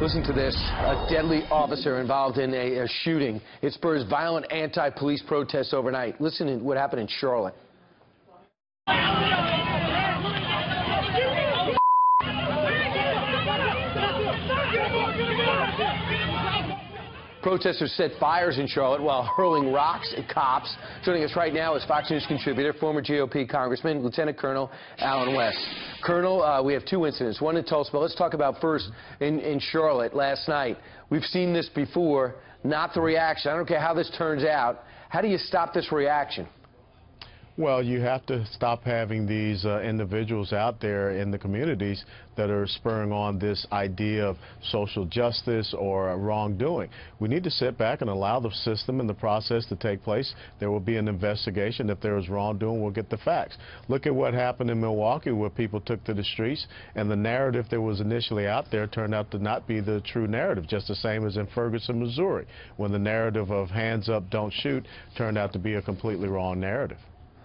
Listen to this. A deadly officer involved in a shooting. It spurs violent anti-police protests overnight. Listen to what happened in Charlotte. Protesters set fires in Charlotte while hurling rocks at cops. Joining us right now is Fox News contributor, former GOP Congressman, Lieutenant Colonel Allen West. Colonel, we have two incidents, one in Tulsa, but let's talk about first in Charlotte last night. We've seen this before, not the reaction. I don't care how this turns out. How do you stop this reaction? Well, you have to stop having these individuals out there in the communities that are spurring on this idea of social justice or wrongdoing. We need to sit back and allow the system and the process to take place. There will be an investigation. If there is wrongdoing, we'll get the facts. Look at what happened in Milwaukee, where people took to the streets, and the narrative that was initially out there turned out to not be the true narrative, just the same as in Ferguson, Missouri, when the narrative of hands up, don't shoot turned out to be a completely wrong narrative.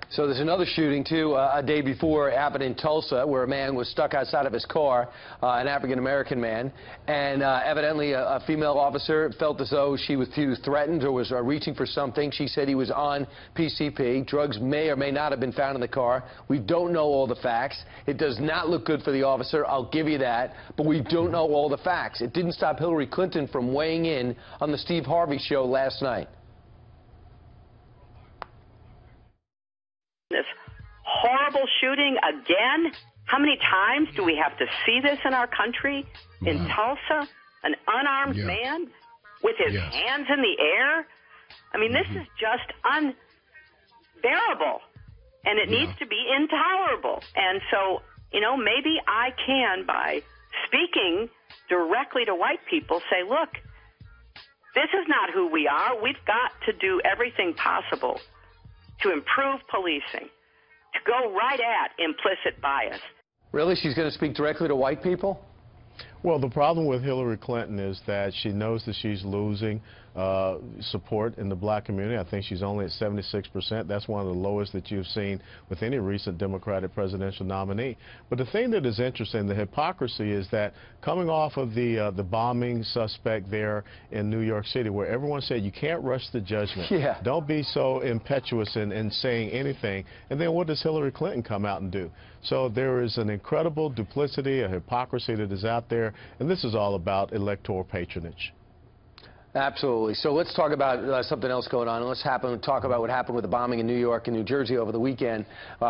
So there's another shooting, too, a day before. It happened in Tulsa, where a man was stuck outside of his car, an African-American man, and evidently a female officer felt as though she was threatened or was reaching for something. She said he was on PCP. Drugs may or may not have been found in the car. We don't know all the facts. It does not look good for the officer, I'll give you that, but we don't know all the facts. It didn't stop Hillary Clinton from weighing in on the Steve Harvey show last night. This horrible shooting again? How many times do we have to see this in our country? In Tulsa, an unarmed man with his hands in the air? I mean, this is just unbearable, and it needs to be intolerable. And so, you know, maybe I can, by speaking directly to white people, say, look, this is not who we are. We've got to do everything possible to improve policing, to go right at implicit bias. Really? She's going to speak directly to white people? Well, the problem with Hillary Clinton is that she knows that she's losing support in the black community. I think she's only at 76%. That's one of the lowest that you've seen with any recent Democratic presidential nominee. But the thing that is interesting, the hypocrisy, is that coming off of the bombing suspect there in New York City, where everyone said you can't rush the judgment. Don't be so impetuous in saying anything. And then what does Hillary Clinton come out and do? So there is an incredible duplicity, a hypocrisy that is out there, and this is all about electoral patronage. Absolutely. So let's talk about something else going on. Let's talk about what happened with the bombing in New York and New Jersey over the weekend.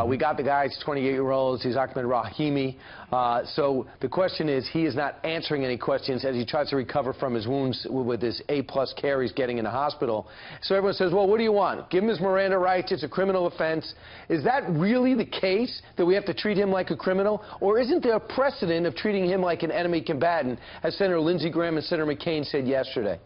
We got the guy, he's 28-year-old, he's Ahmad Rah. So the question is, he is not answering any questions as he tries to recover from his wounds with this A-plus care he's getting in the hospital. So everyone says, well, what do you want? Give him his Miranda rights, it's a criminal offense. Is that really the case, that we have to treat him like a criminal? Or isn't there a precedent of treating him like an enemy combatant, as Senator Lindsey Graham and Senator McCain said yesterday?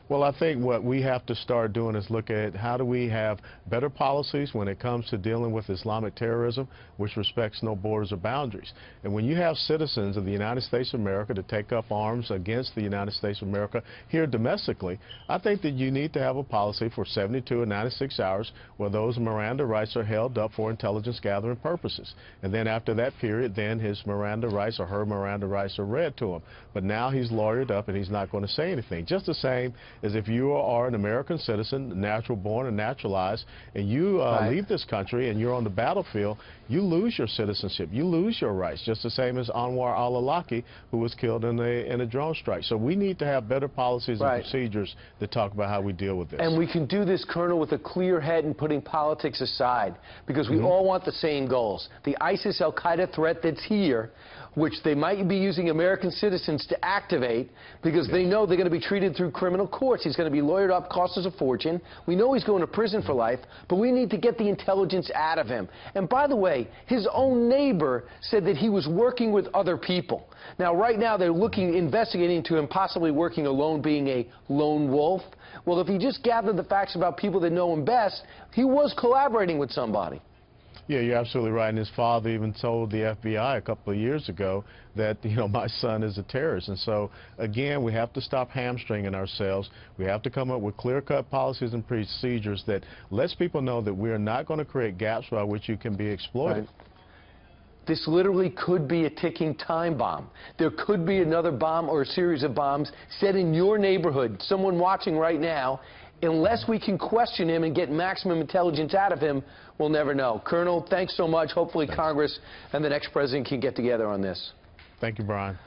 Well, I think what we have to start doing is look at how do we have better policies when it comes to dealing with Islamic terrorism, which respects no borders or boundaries. And when you have citizens of the United States of America to take up arms against the United States of America here domestically, I think that you need to have a policy for 72 and 96 hours where those Miranda rights are held up for intelligence gathering purposes. And then after that period, then his Miranda rights or her Miranda rights are read to him. But now he's lawyered up and he's not going to say anything. Just the same as if you are an American citizen, natural born and naturalized, and you leave this country and you're on the battlefield, you lose your citizenship, you lose your rights, just the same as Anwar al-Awlaki, who was killed in a drone strike. So we need to have better policies and procedures that talk about how we deal with this. And we can do this, Colonel, with a clear head and putting politics aside, because we all want the same goals. The ISIS al-Qaeda threat that's here, which they might be using American citizens to activate, because they know they're going to be treated through criminal courts. He's going to be lawyered up, cost us a fortune. We know he's going to prison for life, but we need to get the intelligence out of him. And by the way, his own neighbor said that he was working with other people. Now, right now, they're investigating into him possibly working alone, being a lone wolf. Well, if he just gathered the facts about people that know him best, he was collaborating with somebody. Yeah, you're absolutely right. And his father even told the FBI a couple of years ago that, you know, my son is a terrorist. And so, again, we have to stop hamstringing ourselves. We have to come up with clear-cut policies and procedures that lets people know that we are not going to create gaps by which you can be exploited. This literally could be a ticking time bomb. There could be another bomb or a series of bombs set in your neighborhood, someone watching right now. Unless we can question him and get maximum intelligence out of him, we'll never know. Colonel, thanks so much. Hopefully Congress and the next president can get together on this. Thank you, Brian.